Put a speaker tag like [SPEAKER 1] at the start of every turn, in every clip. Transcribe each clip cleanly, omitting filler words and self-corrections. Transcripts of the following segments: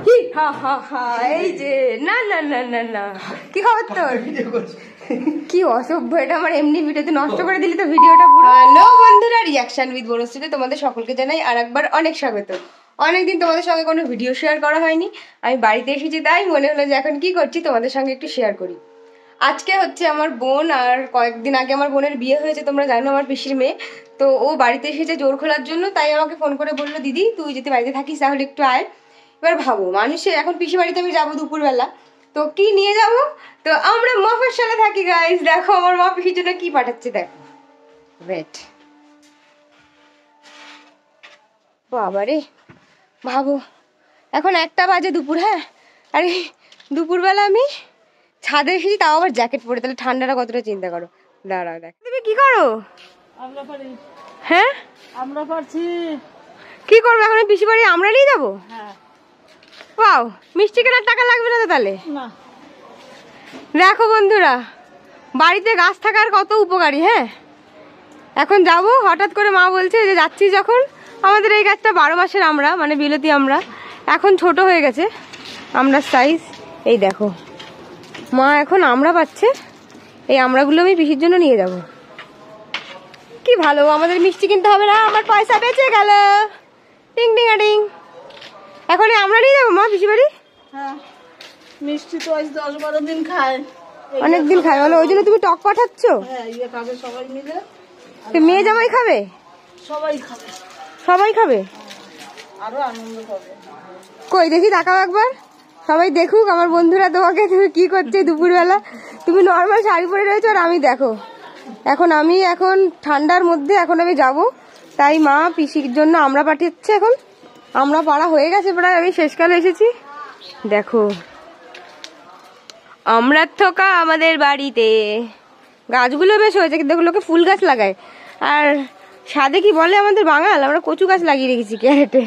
[SPEAKER 1] এই যে না না না না না, কি খবর তোর? কি অসভ্য, এটা আমার এমনি ভিডিওতে নষ্ট করে দিলি তো ভিডিওটা পুরো। হ্যালো বন্ধুরা, রিয়াকশন উইথ বনশ্রীতে তোমাদের সকলকে জানাই আর একবার অনেক স্বাগত। অনেকদিন তোমাদের সঙ্গে কোনো ভিডিও শেয়ার করা হয়নি, আমি বাড়িতে এসেছি তাই মনে হলো যে এখন কি করছি তোমাদের সঙ্গে একটু শেয়ার করি। আজকে হচ্ছে আমার বোন, আর কয়েকদিন আগে আমার বোনের বিয়ে হয়েছে, তোমরা জানো আমার পিসির মেয়ে। তো ও বাড়িতে এসেছে জোর খোলার জন্য, তাই আমাকে ফোন করে বললো দিদি তুই যদি বাড়িতে থাকিস তাহলে একটু আয়। এবার ভাবো মানুষের এখন পিসি বাড়িতে আমি যাবো দুপুরবেলা, তো কি নিয়ে যাব? তো আমরা মফস্বলে থাকি গাইস, দেখো আমার মা পিসির জন্য কি পাঠাচ্ছে, দেখো ওয়েট। বাবারে ভাবো এখন 1টা বাজে দুপুর, হ্যাঁ, আরে দুপুরবেলা আমি ছাদে এসেছি, তাও আবার জ্যাকেট পরে, তাহলে ঠান্ডাটা কতটা চিন্তা করো। দাঁড়াও দেখ, তুমি কি করো? হ্যাঁ
[SPEAKER 2] আমরা পারছি
[SPEAKER 1] কি করবো এখন পিসি বাড়ি আমরা নিয়ে যাবো? পাও মিষ্টি কেনার টাকা লাগবে না তো তাহলে?
[SPEAKER 2] না
[SPEAKER 1] দেখো বন্ধুরা, বাড়িতে গাছ থাকার কত উপকারী। হ্যাঁ এখন যাব, হঠাৎ করে মা বলছে যে যাচ্ছি যখন, আমাদের এই গাছটা 12 মাসের আমরা, মানে বিলতি আমরা, এখন ছোট হয়ে গেছে আমরা সাইজ। এই দেখো মা এখন আমরা পাচ্ছে, এই আমরাগুলো আমি পিসির জন্য নিয়ে যাব। কি ভালো, আমাদের মিষ্টি কিনতে হবে না, আমার পয়সা বেঁচে গেল। টিং টিং টিং। এখন আমরা নিয়ে যাবো মা পিসি বাড়ি।
[SPEAKER 2] হ্যাঁ মিষ্টি তো আজ 10-12 দিন খায়,
[SPEAKER 1] অনেকদিন খায় বলো, ওই জন্য তুমি টক পাঠাচ্ছ?
[SPEAKER 2] হ্যাঁ ইয়ে খাবে সবাই মিলে,
[SPEAKER 1] মেয়ে জামাই খাবে?
[SPEAKER 2] সবাই খাবে,
[SPEAKER 1] সবাই খাবে,
[SPEAKER 2] আরো আনন্দ হবে।
[SPEAKER 1] কই দেখি তাকাও একবার, সবাই দেখুক আমার বন্ধুরা তোমাকে, তুমি কি করছে দুপুরবেলা। তুমি নর্মাল শাড়ি পরে রয়েছো আর আমি দেখো, এখন ঠান্ডার মধ্যে এখন আমি যাব, তাই মা পিসির জন্য আমরা পাঠাচ্ছে। এখন আমরা পাড়া হয়ে গেছে প্রায়, আমি শেষকালে এসেছি। দেখো আমরা থোকা আমাদের বাড়িতে, গাছগুলো বেশ হয়েছে, কিন্তু লোকে ফুল গাছ লাগায়, আর সাদে কি বলে আমাদের বাঙাল, আমরা কচু গাছ লাগিয়ে রেখেছি ক্যারেটে,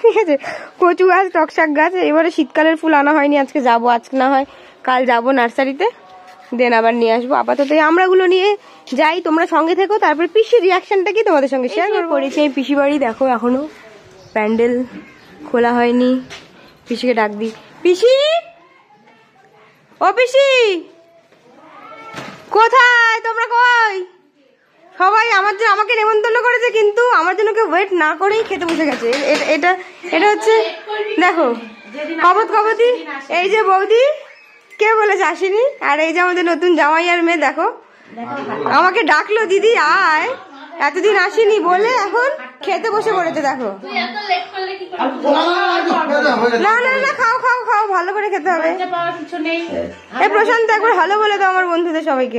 [SPEAKER 1] ঠিক আছে, কচু গাছ, টকশাক গাছ। এবারে শীতকালের ফুল আনা হয়নি, আজকে যাবো, আজকে না হয় কাল যাবো নার্সারিতে, দেন আবার নিয়ে আসবো। আপাতত আমরাগুলো নিয়ে যাই, তোমরা সঙ্গে থেকো, তারপর পিসির রিয়াকশনটা কি তোমাদের সঙ্গে শেয়ার করেছি। এই পিসি বাড়ি দেখো এখনো প্যান্ডেল খোলা হয়নি, পিসিকে ডাক দিই, পিসি ও পিসি কোথায়, তোমরা কই? সবাই আমাকে নেমন্তন্ন করেছে, কিন্তু আমার জন্য কেউ ওয়েট না করেই খেতে বসে গেছে। এটা হচ্ছে দেখো কবতি, এই যে বৌদি কে বলেছে আসেনি, আর এই যে আমাদের নতুন জামাই আর মেয়ে, দেখো আমাকে ডাকলো দিদি আয়, এতদিন আসেনি বলে এখন খেতে বসে পড়েছে। দেখো না না না, খাও খাও খাও, ভালো করে খেতে হবে। এই প্রশান্ত একবার ভালো বলে দাও আমার বন্ধুদের সবাইকে।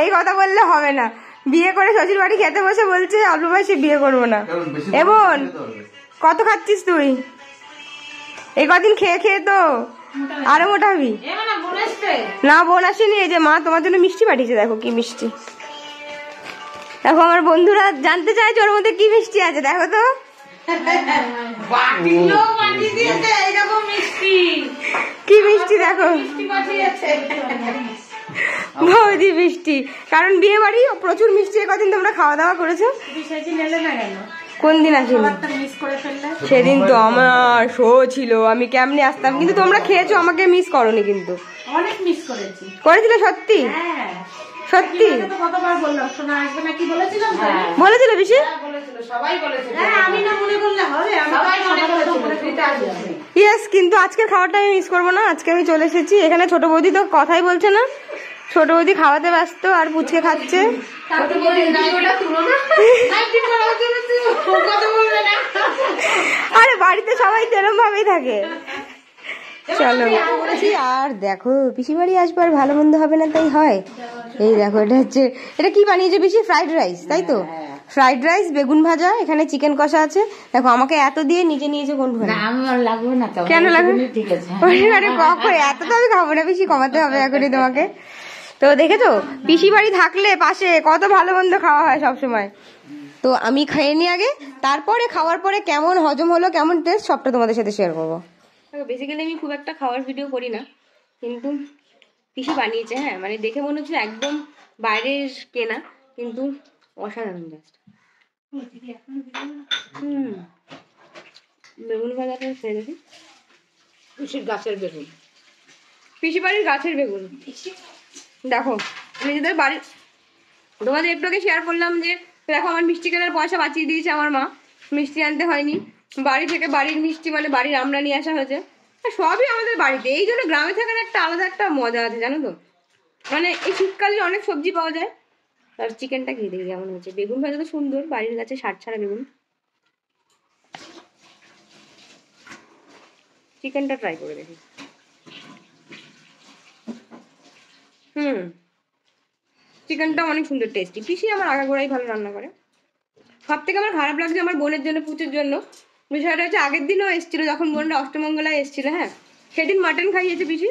[SPEAKER 1] এই কথা বললে হবে না, বিয়ে করে শ্বশুর বাড়ি খেতে বসে বলছে অল্প বয়সে বিয়ে করবো না। এবং কত খাচ্ছিস তুই? এই কদিন খেয়ে খেয়ে তো আরো মোটা হবি। না বোন আসেনি, এই যে মা তোমার জন্য মিষ্টি পাঠিয়েছে, দেখো কি মিষ্টি। দেখো আমার বন্ধুরা জানতে চাইছে ওর মধ্যে কি মিষ্টি আছে, দেখো তো কি মিষ্টি, দেখো বৌদি মিষ্টি, কারণ বিয়ে বাড়ি প্রচুর মিষ্টি, কদিন তোমরা খাওয়া দাওয়া করেছো। কোন দিন আসেনি? সেদিন তো আমার শো ছিল, আমি কেমনে আসতাম, কিন্তু তোমরা খেয়েছো, আমাকে মিস করোনি। কিন্তু
[SPEAKER 2] অনেক মিস করেছি,
[SPEAKER 1] করেছিলে সত্যি সত্যি বলেছিল বেশি, ইয়েস। কিন্তু আজকের খাবারটা আমি মিস করবো না, আজকে আমি চলে এসেছি এখানে। ছোট বৌদি তো কথাই বলছে না, ছোট বৌদি খাওয়াতে ব্যস্ত আর পুচকে খাচ্ছে। আরে বাড়িতে সবাই তেরম ভাবেই থাকে। চলো আর দেখো পিসি বাড়ি আসবো আর ভালো মন্দ হবে না, তাই হয়। এই দেখো এটা কি বানিয়েছে পিসি? ফ্রাইড রাইস, তাই তো? ফ্রাইড রাইস, বেগুন ভাজা, এখানে চিকেন কষা আছে। দেখো আমাকে এত দিয়ে নিজে নিয়েছে কোন ভাবে, কেন লাগবে? এত তো আমি খাবো না, বেশি কমাতে হবে এখনই তোমাকে। তো দেখেছো পিসি বাড়ি থাকলে পাশে কত ভালো মন্দ খাওয়া হয় সব সময়। তো আমি খেয়ে নি আগে, তারপরে খাওয়ার পরে কেমন হজম হলো, কেমন টেস্ট, সবটা তোমাদের সাথে শেয়ার করবো। বেসিক্যালি আমি খুব একটা খাওয়ার ভিডিও করি না, কিন্তু পিসি বানিয়েছে, হ্যাঁ মানে দেখে মনে হচ্ছে একদম বাইরের কেনা, কিন্তু অসাধারণ জাস্ট। বেগুন ভাজাটা খেয়ে দেখি।
[SPEAKER 2] পিসির গাছের বেগুন।
[SPEAKER 1] পিসি বাড়ির গাছের বেগুন। দেখো নিজেদের বাড়ির, তোমাদের একটু আগে শেয়ার করলাম যে দেখো আমার মিষ্টি কেনার পয়সা বাঁচিয়ে দিয়েছে আমার মা, মিষ্টি আনতে হয়নি, বাড়ি থেকে বাড়ির মিষ্টি মানে বাড়ির আমরা নিয়ে আসা হয়েছে। আর সবই আমাদের বাড়িতে, এই জন্য গ্রামে থাকার একটা আলাদা একটা মজা আছে জানো তো। মানে এই শীতকালে অনেক সবজি পাওয়া যায়। আর চিকেনটা খেয়ে দেখি কেমন হচ্ছে। বেগুন ভাজা তো সুন্দর, বাড়ির গাছে সার ছাড়া বেগুন। চিকেনটা ট্রাই করে দেখি। চিকেনটা অনেক সুন্দর টেস্টি। পিসি আমার আগাগোড়াই ভালো রান্না করে। সব থেকে আমার খারাপ লাগছে আমার বোনের জন্য, পুচুর জন্য। বিষয়টা হচ্ছে আগের দিনও এসেছিল, যখন বোনরা অষ্টমঙ্গলায় এসেছিল, হ্যাঁ সেদিন মাটন খাইয়েছে পিসি।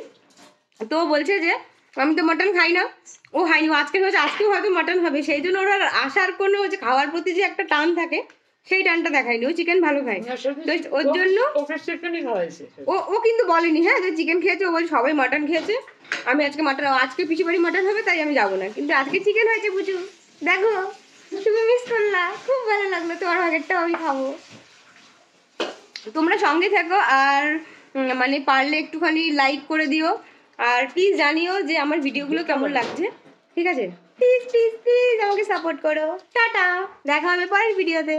[SPEAKER 1] তো বলছে যে আমি তো মাটন খাই না, ও খাইনি, আজকে হচ্ছে আজকেও হয়তো মাটন হবে, সেই জন্য ওরা আসার কোনো হচ্ছে খাওয়ার প্রতি যে একটা টান থাকে সেই টানটা দেখায়নি। ও চিকেন ভালো খায়, তো ওর জন্য ও কিন্তু বলেনি হ্যাঁ যে চিকেন খেয়েছে, ও বলছে সবাই মাটন খেয়েছে, আমি আজকে মাটন, আজকে পিসি বাড়ি মাটন হবে তাই আমি যাবো না, কিন্তু আজকে চিকেন হয়েছে বুঝু। দেখো তুমি মিস করলা, খুব ভালো লাগলো, তোমার ভাগেরটাও আমি খাবো। তোমরা সঙ্গে থাকো আর মানে পারলে একটুখানি লাইক করে দিও, আর প্লিজ জানিও যে আমার ভিডিওগুলো কেমন লাগছে, ঠিক আছে? প্লিজ প্লিজ প্লিজ আমাকে সাপোর্ট করো। টাটা, দেখা হবে পরের ভিডিওতে।